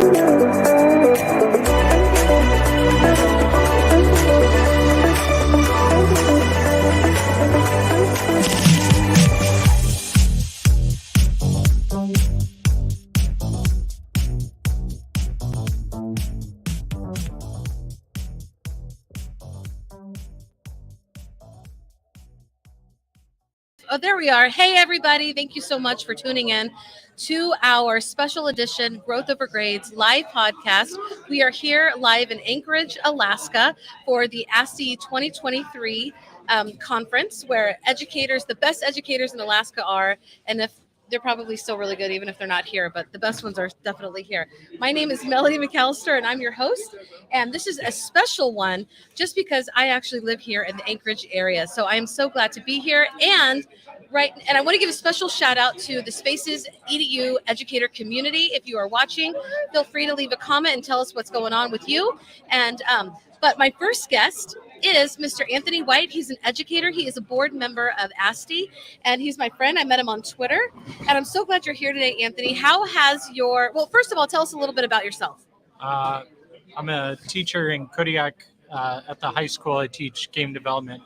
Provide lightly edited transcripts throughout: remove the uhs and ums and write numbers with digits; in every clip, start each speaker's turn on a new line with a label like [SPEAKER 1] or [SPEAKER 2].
[SPEAKER 1] Oh, there we are. Hey, everybody. Thank you so much for tuning in to our special edition Growth Over Grades live podcast. We are here live in Anchorage, Alaska for the ASTE 2023 conference where educators, the best educators in Alaska are, and if they're probably still really good, even if they're not here, but the best ones are definitely here. My name is Melody McAllister, and I'm your host. And this is a special one just because I actually live here in the Anchorage area. So I'm so glad to be here. And I want to give a special shout out to the Spaces EDU educator community. If you are watching, feel free to leave a comment and tell us what's going on with you. And but my first guest is Mr. Anthony White. He's an educator. He is a board member of ASTE, and he's my friend. I met him on Twitter, and I'm so glad you're here today, Anthony. How has well, first of all, tell us a little bit about yourself.
[SPEAKER 2] I'm a teacher in Kodiak at the high school. I teach game development,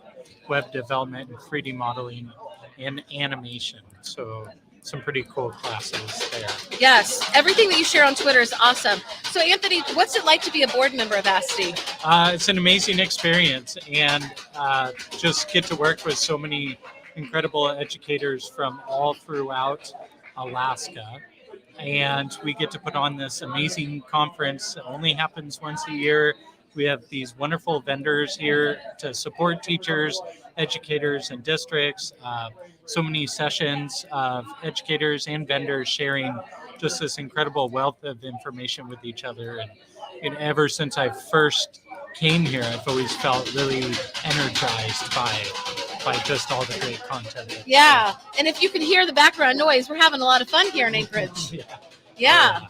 [SPEAKER 2] web development, and 3D modeling and animation. So some pretty cool classes there.
[SPEAKER 1] Yes, everything that you share on Twitter is awesome. So, Anthony, what's it like to be a board member of ASTE?
[SPEAKER 2] It's an amazing experience, and just get to work with so many incredible educators from all throughout Alaska. And we get to put on this amazing conference. It only happens once a year. We have these wonderful vendors here to support teachers, educators, and districts. So many sessions of educators and vendors sharing just this incredible wealth of information with each other. And ever since I first came here, I've always felt really energized by just all the great content.
[SPEAKER 1] Yeah, and if you can hear the background noise, we're having a lot of fun here in Anchorage. Yeah.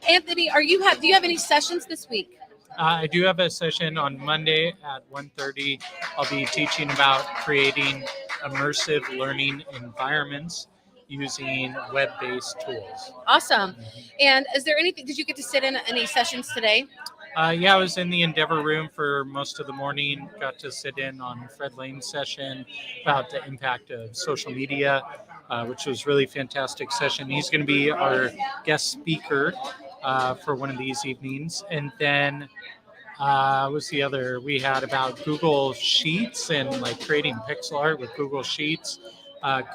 [SPEAKER 1] Anthony, do you have any sessions this week?
[SPEAKER 2] I do have a session on Monday at 1:30. I'll be teaching about creating immersive learning environments using web-based tools.
[SPEAKER 1] Awesome. And is there anything, did you get to sit in any sessions today?
[SPEAKER 2] Yeah, I was in the Endeavor room for most of the morning. Got to sit in on Fred Lane's session about the impact of social media, which was really fantastic session. He's going to be our guest speaker for one of these evenings. And then what's the other? We had about Google Sheets and like creating pixel art with Google Sheets.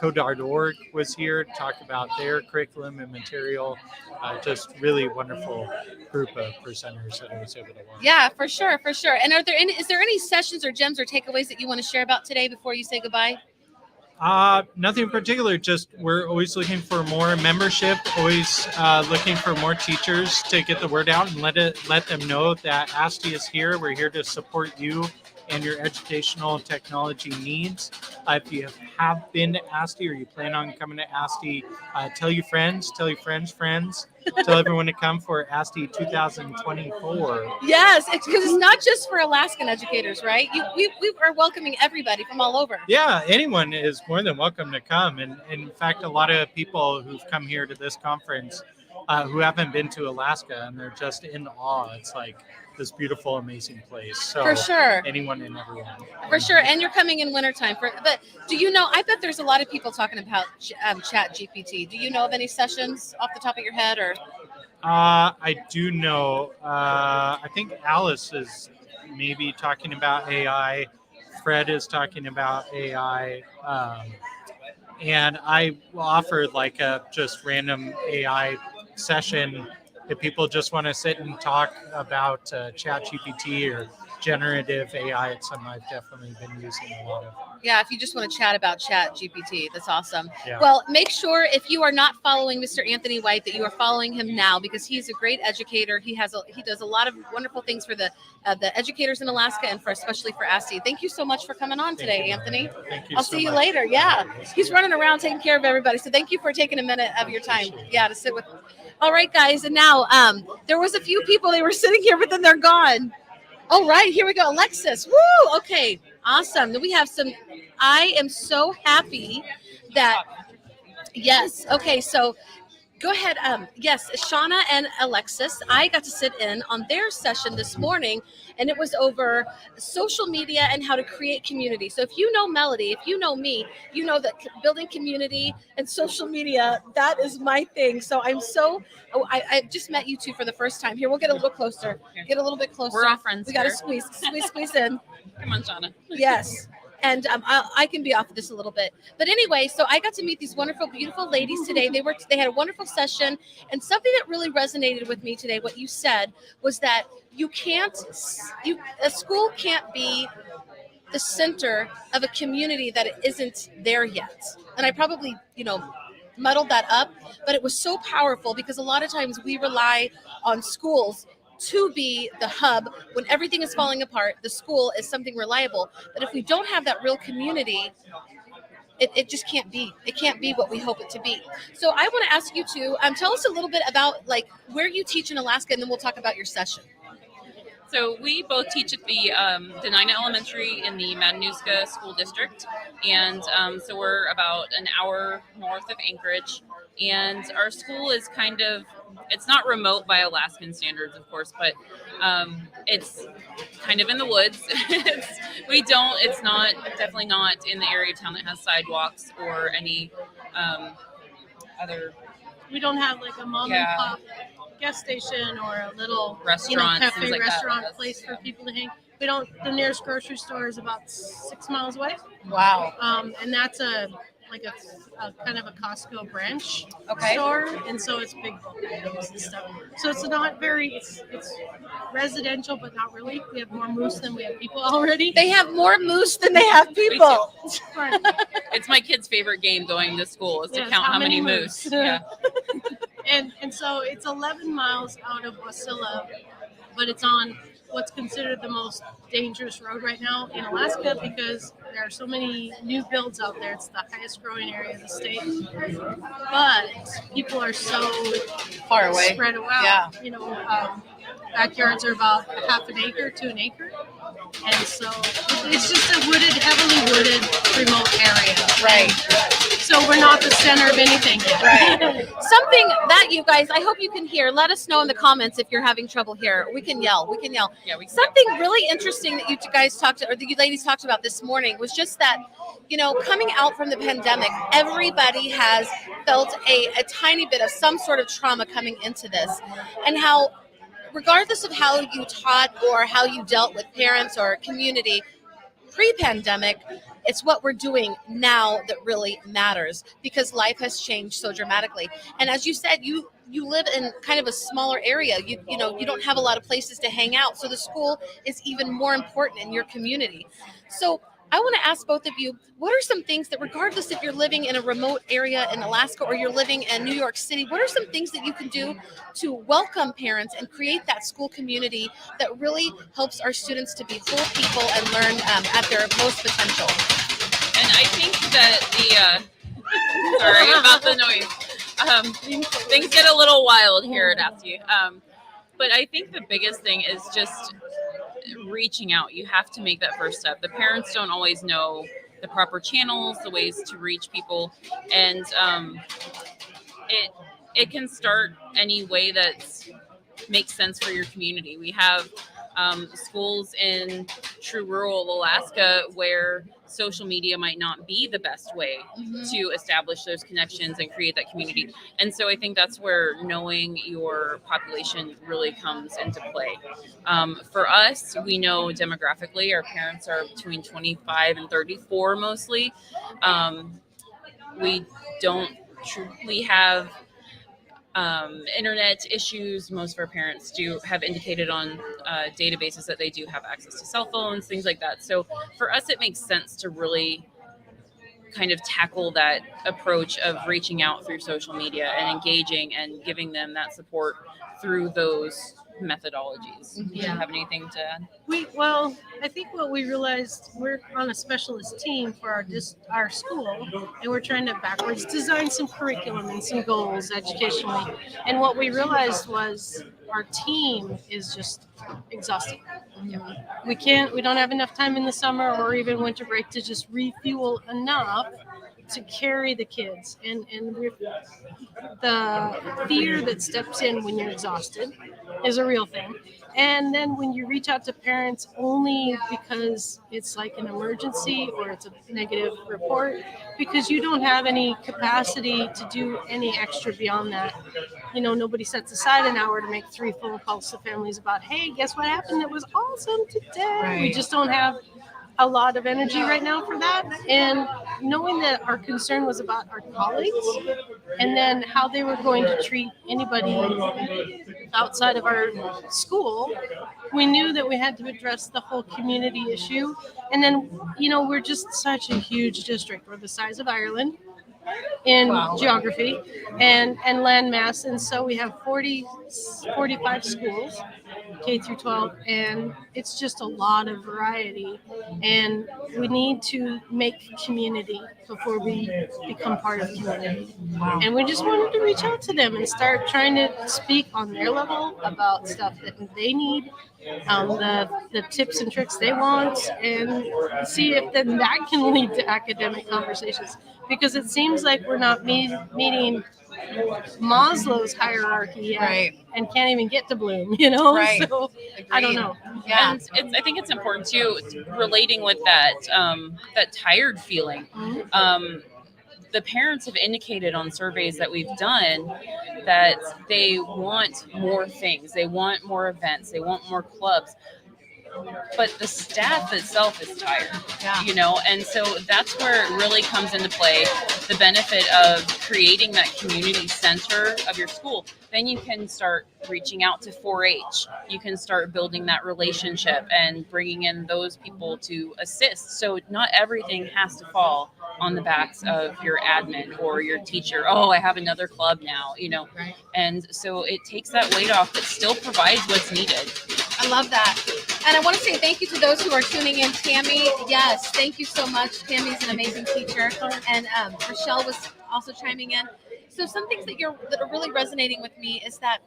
[SPEAKER 2] Code.org was here to talk about their curriculum and material. Just really wonderful group of presenters that I was able to watch.
[SPEAKER 1] Yeah, for sure. And is there any sessions or gems or takeaways that you want to share about today before you say goodbye?
[SPEAKER 2] Nothing in particular. Just we're always looking for more membership, always looking for more teachers to get the word out and let them know that ASTE is here. We're here to support you and your educational technology needs. If you have been to ASTE or you plan on coming to ASTE, tell your friends, tell everyone to come for ASTE 2024.
[SPEAKER 1] Yes, because it's not just for Alaskan educators, right? We are welcoming everybody from all over.
[SPEAKER 2] Yeah, anyone is more than welcome to come. And in fact, a lot of people who've come here to this conference who haven't been to Alaska, and they're just in awe. It's like this beautiful, amazing place. So
[SPEAKER 1] for sure,
[SPEAKER 2] anyone and everyone.
[SPEAKER 1] For sure, and you're coming in wintertime. But do you know? I bet there's a lot of people talking about Chat GPT. Do you know of any sessions off the top of your head, or?
[SPEAKER 2] I do know. I think Alice is maybe talking about AI. Fred is talking about AI. And I offered like a just random AI session if people just want to sit and talk about ChatGPT or generative AI. It's something I've definitely been using a lot of.
[SPEAKER 1] Yeah, if you just want to chat about ChatGPT, that's awesome.
[SPEAKER 2] Yeah.
[SPEAKER 1] Well, make sure if you are not following Mr. Anthony White that you are following him now, because he's a great educator. He does a lot of wonderful things for the educators in Alaska and especially for ASTE. Thank you so much for coming on today, Anthony.
[SPEAKER 2] Thank you.
[SPEAKER 1] I'll see you later. Yeah, he's running around taking care of everybody. So thank you for taking a minute of your time. Yeah, to sit with. All right, guys, and now there was a few people, they were sitting here, but then they're gone. All right, here we go. Alexis. Woo! Okay, awesome. We have some. I am so happy that, yes. Okay, so Go ahead. Yes, Shauna and Alexis, I got to sit in on their session this morning, and it was over social media and how to create community. So if you know Melody, if you know me, you know that building community and social media, that is my thing. So I just met you two for the first time. Here, we'll get a little closer. Get a little bit closer.
[SPEAKER 3] We're all friends
[SPEAKER 1] We got to
[SPEAKER 3] here.
[SPEAKER 1] squeeze in.
[SPEAKER 3] Come on, Shauna.
[SPEAKER 1] Yes. And I can be off this a little bit, but anyway, so I got to meet these wonderful, beautiful ladies today. They had a wonderful session, and something that really resonated with me today. What you said was that a school can't be the center of a community that it isn't there yet. And I probably muddled that up, but it was so powerful because a lot of times we rely on schools to be the hub when everything is falling apart. The school is something reliable, but if we don't have that real community, it just can't be. It can't be what we hope it to be. So I want to ask you to tell us a little bit about like where you teach in Alaska, and then we'll talk about your session.
[SPEAKER 3] So we both teach at the Denina Elementary in the Matanuska School District, and so we're about an hour north of Anchorage. And our school is it's not remote by Alaskan standards, of course, but it's kind of in the woods. It's not definitely not in the area of town that has sidewalks or any other.
[SPEAKER 4] We don't have like a mom and pop gas station or a little
[SPEAKER 3] restaurant,
[SPEAKER 4] cafe,
[SPEAKER 3] like
[SPEAKER 4] restaurant
[SPEAKER 3] that.
[SPEAKER 4] place for people to hang. We don't. The nearest grocery store is about 6 miles away.
[SPEAKER 1] Wow.
[SPEAKER 4] And that's a kind of a Costco branch
[SPEAKER 1] Okay.
[SPEAKER 4] store, and so it's big bulk items and stuff. So it's not very. It's residential, but not really. We have more moose than we have people already.
[SPEAKER 1] They have more moose than they have people.
[SPEAKER 4] Right.
[SPEAKER 3] It's my kid's favorite game going to school is to
[SPEAKER 4] Yes,
[SPEAKER 3] count how many moose. Yeah.
[SPEAKER 4] And so it's 11 miles out of Wasilla, but it's on what's considered the most dangerous road right now in Alaska because there are so many new builds out there. It's the highest growing area of the state, but people are so
[SPEAKER 1] Far away.
[SPEAKER 4] spread out.
[SPEAKER 1] Yeah.
[SPEAKER 4] Backyards are about half an acre to an acre, and so it's just a heavily wooded, remote area.
[SPEAKER 1] Right.
[SPEAKER 4] So we're not the center of anything yet.
[SPEAKER 1] Right. Something that you guys, I hope you can hear. Let us know in the comments if you're having trouble here. We can yell.
[SPEAKER 3] Yeah, we can.
[SPEAKER 1] Something really interesting that you guys you ladies talked about this morning was just that, coming out from the pandemic, everybody has felt a tiny bit of some sort of trauma coming into this, and how regardless of how you taught or how you dealt with parents or community pre-pandemic, it's what we're doing now that really matters because life has changed so dramatically. And as you said, you live in kind of a smaller area. You don't have a lot of places to hang out. So the school is even more important in your community. So I want to ask both of you, what are some things that, regardless if you're living in a remote area in Alaska or you're living in New York City, what are some things that you can do to welcome parents and create that school community that really helps our students to be whole people and learn at their most potential?
[SPEAKER 3] And I think that sorry about the noise. Things get a little wild here at ASTE. But I think the biggest thing is just reaching out. You have to make that first step. The parents don't always know the proper channels, the ways to reach people, and it can start any way that makes sense for your community. We have schools in true rural Alaska where social media might not be the best way to establish those connections and create that community. And so I think that's where knowing your population really comes into play. For us, we know demographically our parents are between 25 and 34 mostly. We don't truly have internet issues. Most of our parents do have indicated on databases that they do have access to cell phones, things like that. So for us, it makes sense to really kind of tackle that approach of reaching out through social media and engaging and giving them that support through those methodologies. Do you have anything to add?
[SPEAKER 4] I think what we realized, we're on a specialist team for our school, and we're trying to backwards design some curriculum and some goals educationally. And what we realized was our team is just exhausted. We don't have enough time in the summer or even winter break to just refuel enough to carry the kids, and the fear that steps in when you're exhausted is a real thing. And then when you reach out to parents only because it's like an emergency or it's a negative report, because you don't have any capacity to do any extra beyond that. Nobody sets aside an hour to make 3 phone calls to families about, hey, guess what happened? That was awesome today.
[SPEAKER 5] Right.
[SPEAKER 4] We just don't have a lot of energy right now for that. And knowing that our concern was about our colleagues and then how they were going to treat anybody outside of our school, we knew that we had to address the whole community issue. And then, we're just such a huge district. We're the size of Ireland in geography and landmass. And so we have 45 schools, K through 12, and it's just a lot of variety. And we need to make community before we become part of community. And we just wanted to reach out to them and start trying to speak on their level about stuff that they need, the tips and tricks they want, and see if then that can lead to academic conversations. Because it seems like we're not meeting Maslow's hierarchy yet,
[SPEAKER 5] Right.
[SPEAKER 4] and can't even get to Bloom,
[SPEAKER 5] Right.
[SPEAKER 4] So I don't know.
[SPEAKER 5] Yeah.
[SPEAKER 3] And I think it's important too, relating with that that tired feeling. The parents have indicated on surveys that we've done that they want more things, they want more events, they want more clubs. But the staff itself is tired, and so that's where it really comes into play, the benefit of creating that community center of your school. Then you can start reaching out to 4-H. You can start building that relationship and bringing in those people to assist. So not everything has to fall on the backs of your admin or your teacher. Oh, I have another club now,
[SPEAKER 5] Right.
[SPEAKER 3] And so it takes that weight off, but still provides what's needed.
[SPEAKER 1] I love that. And I want to say thank you to those who are tuning in. Tammy, yes, thank you so much. Tammy's an amazing teacher. And Rochelle was also chiming in. So some things that are really resonating with me is that,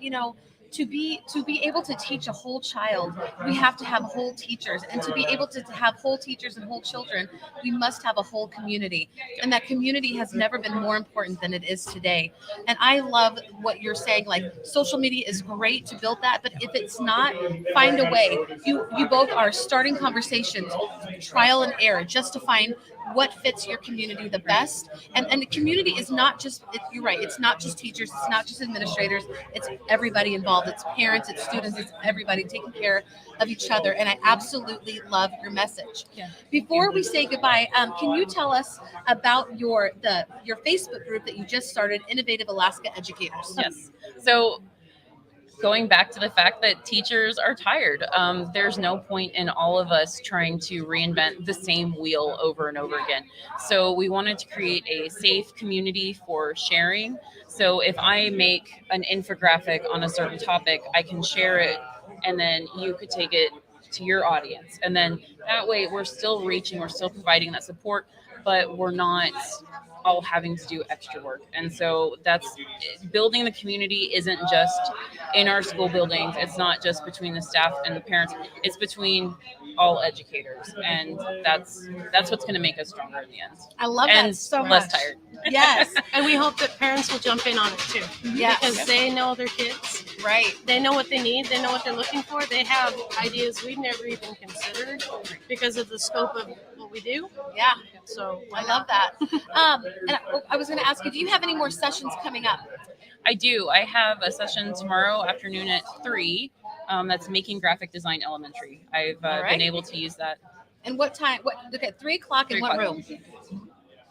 [SPEAKER 1] to be able to teach a whole child, we have to have whole teachers. And to be able to have whole teachers and whole children, we must have a whole community. And that community has never been more important than it is today. And I love what you're saying, like social media is great to build that, but if it's not, find a way. You both are starting conversations, trial and error, just to find what fits your community the best. And the community is not just, you're right, it's not just teachers, it's not just administrators, it's everybody involved. It's parents, it's students, it's everybody taking care of each other. And I absolutely love your message.
[SPEAKER 3] Yeah.
[SPEAKER 1] Before we say goodbye, can you tell us about your Facebook group that you just started, Innovative Alaska Educators?
[SPEAKER 3] Yes. So going back to the fact that teachers are tired, there's no point in all of us trying to reinvent the same wheel over and over again. So we wanted to create a safe community for sharing. So if I make an infographic on a certain topic, I can share it, and then you could take it to your audience. And then that way we're still reaching, we're still providing that support, but we're not all having to do extra work. And so that's building the community isn't just in our school buildings. It's not just between the staff and the parents. It's between all educators. And that's what's going to make us stronger in the end.
[SPEAKER 1] I love
[SPEAKER 3] And
[SPEAKER 1] that so
[SPEAKER 3] less
[SPEAKER 1] much.
[SPEAKER 3] tired.
[SPEAKER 1] Yes.
[SPEAKER 4] And we hope that parents will jump in on it too.
[SPEAKER 1] Yes.
[SPEAKER 4] Because they know their kids.
[SPEAKER 1] Right.
[SPEAKER 4] They know what they need. They know what they're looking for. They have ideas we've never even considered because of the scope of what we do.
[SPEAKER 1] Yeah.
[SPEAKER 4] So
[SPEAKER 1] I love that. And I was going to ask you, do you have any more sessions coming up?
[SPEAKER 3] I do. I have a session tomorrow afternoon at 3. That's making graphic design elementary. I've been able to use that.
[SPEAKER 1] And what time? Look at 3:00 in what room?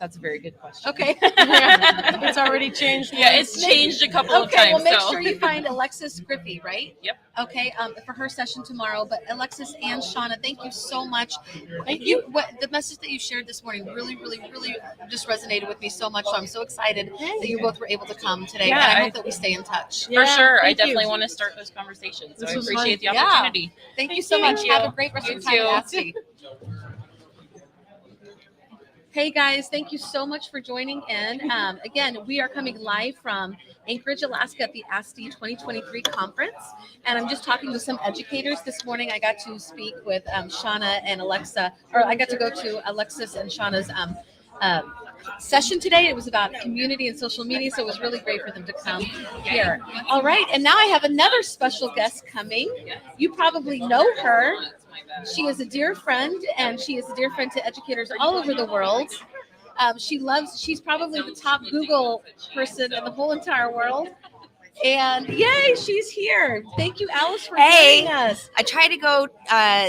[SPEAKER 3] That's a very good question.
[SPEAKER 1] Okay.
[SPEAKER 4] it's already changed.
[SPEAKER 3] Yeah, it's changed a couple of
[SPEAKER 1] Okay,
[SPEAKER 3] times.
[SPEAKER 1] well, make
[SPEAKER 3] so.
[SPEAKER 1] sure you find Alexis Griffey, right?
[SPEAKER 3] Yep.
[SPEAKER 1] Okay, for her session tomorrow. But Alexis and Shauna, thank you so much.
[SPEAKER 4] Thank you.
[SPEAKER 1] The message that you shared this morning really, really, really just resonated with me so much. So I'm so excited that you both were able to come today.
[SPEAKER 3] Yeah,
[SPEAKER 1] and I hope that we stay in touch.
[SPEAKER 3] For sure. I
[SPEAKER 4] thank you.
[SPEAKER 3] definitely want to start those conversations. So
[SPEAKER 4] This
[SPEAKER 3] I
[SPEAKER 4] was
[SPEAKER 3] appreciate
[SPEAKER 4] fun.
[SPEAKER 3] the opportunity.
[SPEAKER 1] Thank you so
[SPEAKER 4] you.
[SPEAKER 1] much.
[SPEAKER 3] Thank you.
[SPEAKER 1] Have a great rest of
[SPEAKER 3] You
[SPEAKER 1] your time
[SPEAKER 3] too.
[SPEAKER 1] at ASTE. Hey guys, thank you so much for joining in. Again, we are coming live from Anchorage, Alaska at the ASTE 2023 conference. And I'm just talking with some educators. This morning I got to speak with Shauna and Alexa, or I got to go to Alexis and Shauna's session today. It was about community and social media, so it was really great for them to come here. All right, and now I have another special guest coming. You probably know her. She is a dear friend, and she is a dear friend to educators all over the world. She's probably the top Google person in the whole entire world. And yay, she's here. Thank you, Alice, for
[SPEAKER 5] Hey.
[SPEAKER 1] joining us.
[SPEAKER 5] I tried to go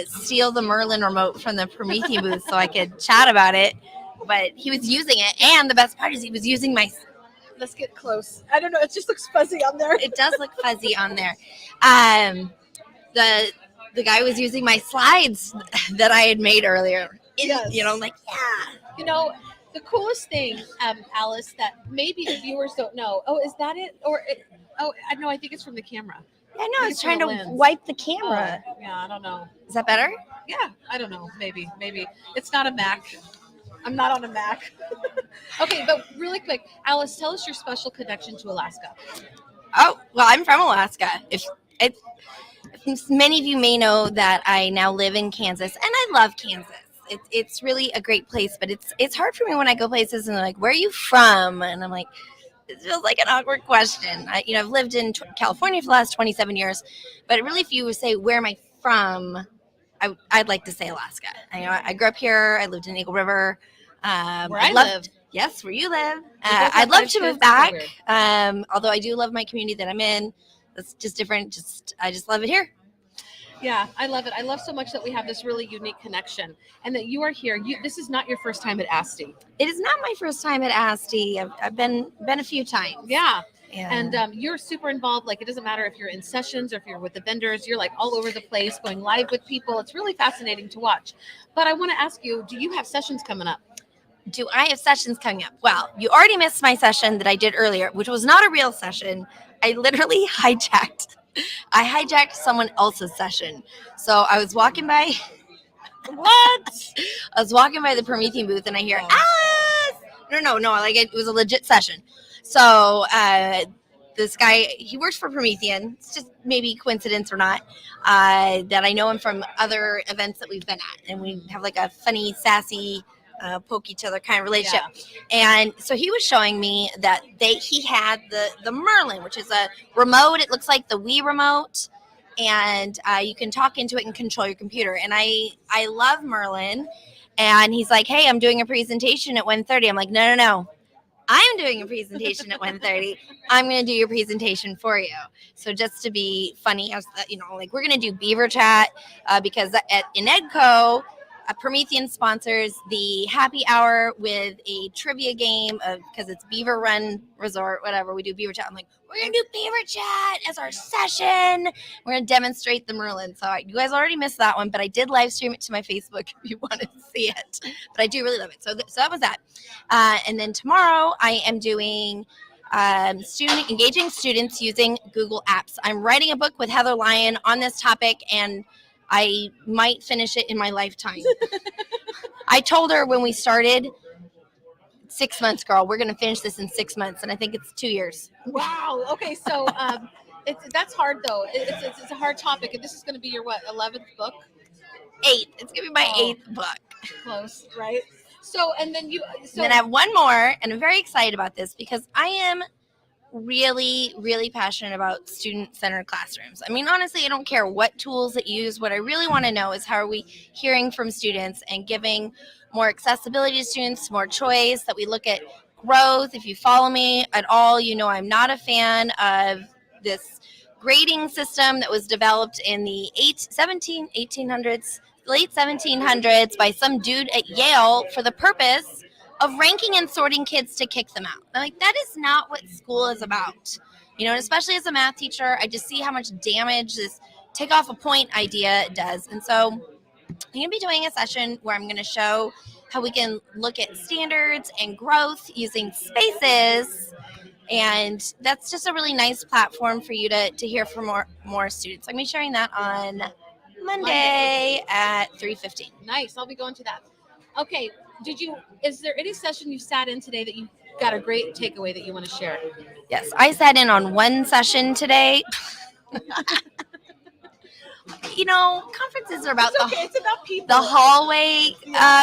[SPEAKER 5] steal the Merlin remote from the Promethean booth so I could chat about it, but he was using it, and the best part is he was using my.
[SPEAKER 1] Let's get close. I don't know. It just looks fuzzy on there.
[SPEAKER 5] It does look fuzzy on there. The guy was using my slides that I had made earlier.
[SPEAKER 1] Yes.
[SPEAKER 5] You know, like
[SPEAKER 1] You know, the coolest thing, Alice, that maybe the viewers don't know. Oh, is that it? I know. I think it's from the camera.
[SPEAKER 5] Yeah, no, I was
[SPEAKER 1] It's
[SPEAKER 5] trying to
[SPEAKER 1] from the lens.
[SPEAKER 5] wipe the camera.
[SPEAKER 1] Yeah, I don't know.
[SPEAKER 5] Is that better?
[SPEAKER 1] Yeah, I don't know. Maybe. It's not a Mac. I'm not on a Mac. Okay, but really quick, Alice, tell us your special connection to Alaska.
[SPEAKER 5] Oh, well, I'm from Alaska. If many of you may know that I now live in Kansas, and I love Kansas. It's really a great place, but it's hard for me when I go places and they're like, "Where are you from?" And I'm like, it feels like an awkward question. I've lived in California for the last 27 years, but really, if you would say, "Where am I from?" I'd like to say Alaska. I grew up here. I lived in Eagle River.
[SPEAKER 1] Where I live.
[SPEAKER 5] Yes, where you live.
[SPEAKER 1] both have
[SPEAKER 5] I'd love
[SPEAKER 1] 5
[SPEAKER 5] to move
[SPEAKER 1] kids,
[SPEAKER 5] back.
[SPEAKER 1] so
[SPEAKER 5] Although I do love my community that I'm in. It's just different. I just love it here.
[SPEAKER 1] Yeah, I love it. I love so much that we have this really unique connection, and that you are here. This is not your first time at ASTE.
[SPEAKER 5] It is not my first time at ASTE. I've been a few times.
[SPEAKER 1] Yeah.
[SPEAKER 5] Yeah.
[SPEAKER 1] And you're super involved. Like, it doesn't matter if you're in sessions or if you're with the vendors, you're like all over the place, going live with people. It's really fascinating to watch. But I want to ask you, do you have sessions coming up?
[SPEAKER 5] Do I have sessions coming up? Well, you already missed my session that I did earlier, which was not a real session. I literally hijacked someone else's session. So I was walking by. What? I was walking by the Promethean booth and I hear, Alice! No. Like, it was a legit session. So this guy, he works for Promethean. It's just maybe coincidence or not, that I know him from other events that we've been at. And we have like a funny, sassy, poke each other kind of relationship. Yeah. And so he was showing me that he had the Merlin, which is a remote. It looks like the Wii remote. And you can talk into it and control your computer. And I love Merlin. And he's like, hey, I'm doing a presentation at 1:30. I'm like, no. I'm doing a presentation at 1:30. I'm going to do your presentation for you. So just to be funny, I was, like, we're going to do Beaver Chat because in EDCO, Promethean sponsors the happy hour with a trivia game because it's Beaver Run Resort, whatever. We do Beaver Chat. I'm like, we're going to do Beaver Chat as our session. We're going to demonstrate the Merlin. So you guys already missed that one, but I did live stream it to my Facebook if you wanted to see it. But I do really love it. So that was that. And then tomorrow I am doing engaging students using Google Apps. I'm writing a book with Heather Lyon on this topic, and I might finish it in my lifetime. I told her when we started, 6 months, girl, we're going to finish this in 6 months. And I think it's 2 years.
[SPEAKER 1] Wow. Okay. So that's hard, though. It's a hard topic. And this is going to be your, 11th book?
[SPEAKER 5] 8th. It's going to be my 8th book.
[SPEAKER 1] Close, right? So, and then
[SPEAKER 5] then I have one more, and I'm very excited about this because I am really, really passionate about student-centered classrooms. I mean, honestly, I don't care what tools that you use. What I really want to know is how are we hearing from students and giving more accessibility to students, more choice, that we look at growth. If you follow me at all, you know I'm not a fan of this grading system that was developed in the late 1700s by some dude at Yale for the purpose of ranking and sorting kids to kick them out. I'm like, that is not what school is about. And especially as a math teacher, I just see how much damage this take off a point idea does. And so I'm going to be doing a session where I'm going to show how we can look at standards and growth using spaces. And that's just a really nice platform for you to hear from more students. I'm going to be sharing that on Monday at 3:15.
[SPEAKER 1] Nice. I'll be going to that. Okay. Is there any session you sat in today that you got a great takeaway that you want to share?
[SPEAKER 5] Yes, I sat in on one session today. conferences are about
[SPEAKER 1] It's about people.
[SPEAKER 5] the hallway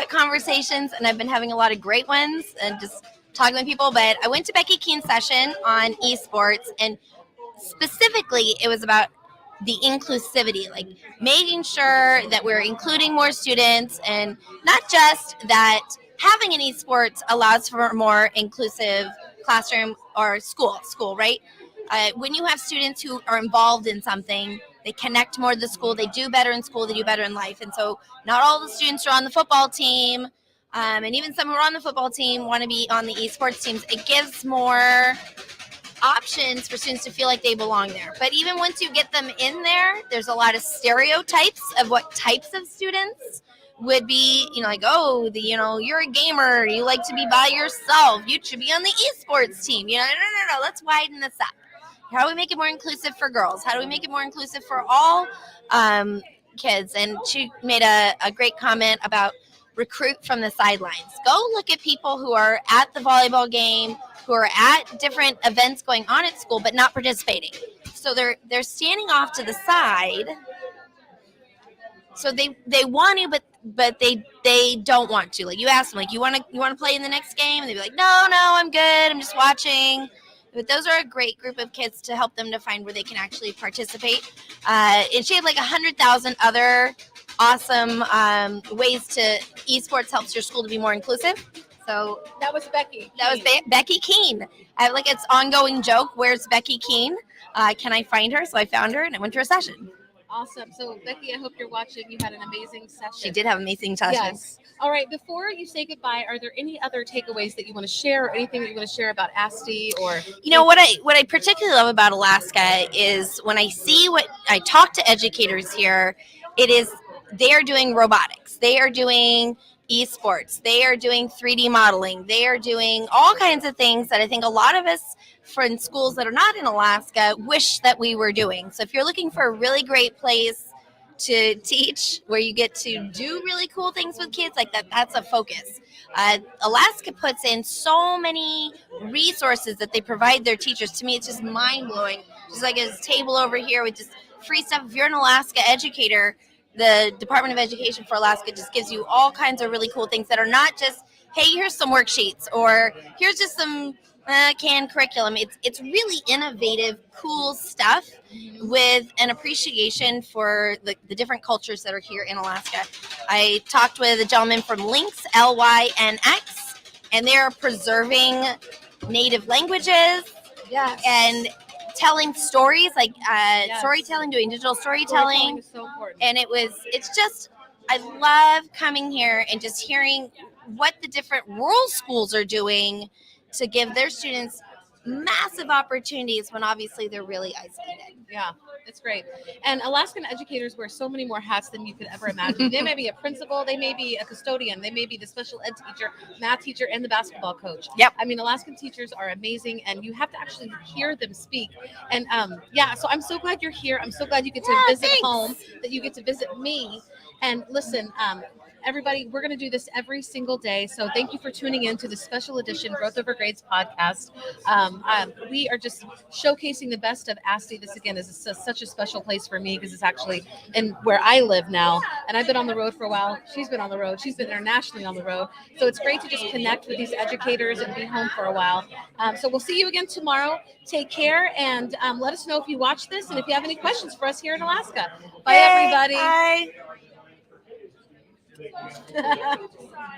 [SPEAKER 5] conversations, and I've been having a lot of great ones and just talking with people. But I went to Becky Keene's session on esports, and specifically it was about the inclusivity, like making sure that we're including more students, and not just that having an esports allows for a more inclusive classroom or school, right? When you have students who are involved in something, they connect more to the school, they do better in school, they do better in life. And so not all the students are on the football team, and even some who are on the football team want to be on the esports teams. It gives more options for students to feel like they belong there. But even once you get them in there, there's a lot of stereotypes of what types of students would be, like, oh, you're a gamer, you like to be by yourself, you should be on the esports team. No, let's widen this up. How do we make it more inclusive for girls? How do we make it more inclusive for all kids? And she made a great comment about recruit from the sidelines. Go look at people who are at the volleyball game, who are at different events going on at school, but not participating. So they're standing off to the side. So they want to, but they don't want to. Like, you ask them, like, you want to play in the next game, and they'd be like, no, I'm good, I'm just watching. But those are a great group of kids to help them to find where they can actually participate. And she had like 100,000 other awesome ways to esports helps your school to be more inclusive. So
[SPEAKER 1] that was Becky.
[SPEAKER 5] That was Becky Keene. I have like its ongoing joke. Where's Becky Keene? Can I find her? So I found her and I went to her session.
[SPEAKER 1] Awesome. So Becky, I hope you're watching. You had an amazing session.
[SPEAKER 5] She did have amazing sessions.
[SPEAKER 1] Yes. All right. Before you say goodbye, are there any other takeaways that you want to share, or anything that you want to share about ASTE? Or
[SPEAKER 5] what I particularly love about Alaska is when I talk to educators here, they are doing robotics, they are doing esports, they are doing 3D modeling, they are doing all kinds of things that I think a lot of us from schools that are not in Alaska wish that we were doing. So if you're looking for a really great place to teach where you get to do really cool things with kids, like that's a focus. Alaska puts in so many resources that they provide their teachers. To me, it's just mind-blowing. Just like a table over here with just free stuff. If you're an Alaska educator, the Department of Education for Alaska just gives you all kinds of really cool things that are not just, hey, here's some worksheets, or here's just some canned curriculum. It's really innovative, cool stuff with an appreciation for the different cultures that are here in Alaska. I talked with a gentleman from Lynx, LYNX, and they're preserving native languages.
[SPEAKER 1] Yes.
[SPEAKER 5] And telling stories, like storytelling, doing digital storytelling.
[SPEAKER 1] Is so important.
[SPEAKER 5] And I love coming here and just hearing what the different rural schools are doing to give their students massive opportunities when obviously they're really isolated.
[SPEAKER 1] Yeah, it's great. And Alaskan educators wear so many more hats than you could ever imagine. They may be a principal, they may be a custodian, they may be the special ed teacher, math teacher, and the basketball coach.
[SPEAKER 5] Yep.
[SPEAKER 1] I mean, Alaskan teachers are amazing, and you have to actually hear them speak. And so I'm so glad you're here. I'm so glad you get to visit home, that you get to visit me. And listen, everybody, we're going to do this every single day. So thank you for tuning in to the special edition Growth Over Grades podcast. We are just showcasing the best of ASTE. This, again, is such a special place for me because it's actually in where I live now. And I've been on the road for a while. She's been on the road. She's been internationally on the road. So it's great to just connect with these educators and be home for a while. So we'll see you again tomorrow. Take care, and let us know if you watch this and if you have any questions for us here in Alaska. Bye, everybody.
[SPEAKER 5] Bye.
[SPEAKER 1] Bye.